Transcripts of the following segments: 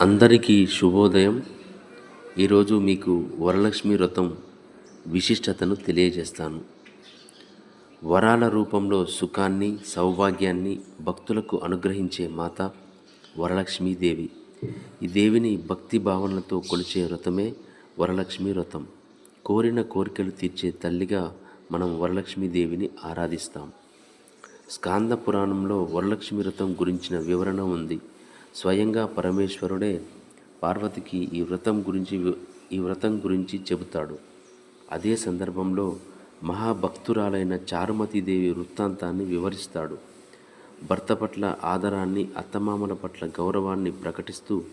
అందరికీ శుభోదయం. ఈరోజు మీకు వరలక్ష్మి వ్రతం విశిష్టతను తెలియజేస్తాను. వరాల రూపంలో సుఖాన్ని, సౌభాగ్యాన్ని భక్తులకు అనుగ్రహించే మాత వరలక్ష్మీదేవి. ఈ దేవిని భక్తి భావనలతో కొలిచే వ్రతమే వరలక్ష్మి వ్రతం. కోరిన కోరికలు తీర్చే తల్లిగా మనం వరలక్ష్మీదేవిని ఆరాధిస్తాం. స్కాంద పురాణంలో వరలక్ష్మి వ్రతం గురించిన వివరణ ఉంది. స్వయంగా పరమేశ్వరుడే పార్వతికి ఈ వ్రతం గురించి చెబుతాడు. అదే సందర్భంలో మహాభక్తురాలైన చారుమతీదేవి వృత్తాంతాన్ని వివరిస్తాడు. భర్త పట్ల ఆదరాన్ని, అత్తమామల పట్ల గౌరవాన్ని ప్రకటిస్తూ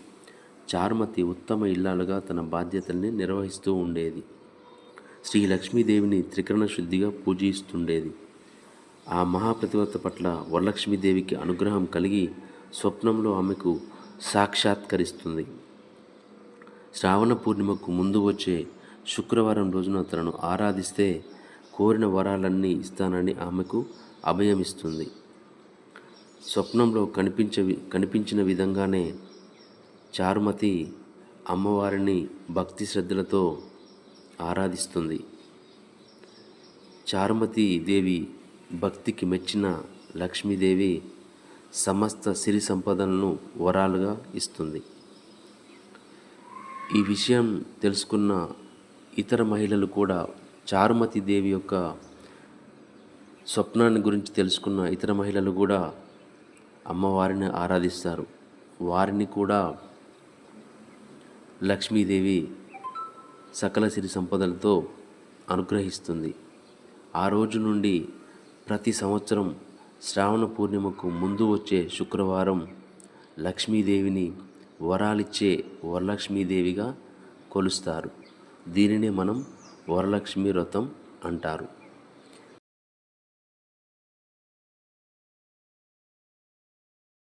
చారుమతి ఉత్తమ ఇల్లాలుగా తన బాధ్యతల్ని నిర్వహిస్తూ ఉండేది. శ్రీ లక్ష్మీదేవిని త్రికరణ శుద్ధిగా పూజిస్తుండేది. ఆ మహాప్రతివ్రత పట్ల వరలక్ష్మీదేవికి అనుగ్రహం కలిగి స్వప్నంలో ఆమెకు సాక్షాత్కరిస్తుంది. శ్రావణ పూర్ణిమకు ముందు వచ్చే శుక్రవారం రోజున తనను ఆరాధిస్తే కోరిన వరాలన్నీ ఇస్తానని ఆమెకు అభయమిస్తుంది. స్వప్నంలో కనిపించిన విధంగానే చారుమతి అమ్మవారిని భక్తి శ్రద్ధలతో ఆరాధిస్తుంది. చారుమతి దేవి భక్తికి మెచ్చిన లక్ష్మీదేవి సమస్త సిరి సంపదలను వరాలుగా ఇస్తుంది. ఈ విషయం తెలుసుకున్న ఇతర మహిళలు కూడా చారుమతి దేవి యొక్క స్వప్నాన్ని గురించి తెలుసుకున్న ఇతర మహిళలు కూడా అమ్మవారిని ఆరాధిస్తారు. వారిని కూడా లక్ష్మీదేవి సకల సిరి సంపదలతో అనుగ్రహిస్తుంది. ఆ రోజు నుండి ప్రతి సంవత్సరం శ్రావణ పూర్ణిమకు ముందు వచ్చే శుక్రవారం లక్ష్మీదేవిని వరాలిచ్చే వరలక్ష్మీదేవిగా కొలుస్తారు. దీనినే మనం వరలక్ష్మి వ్రతం అంటారు.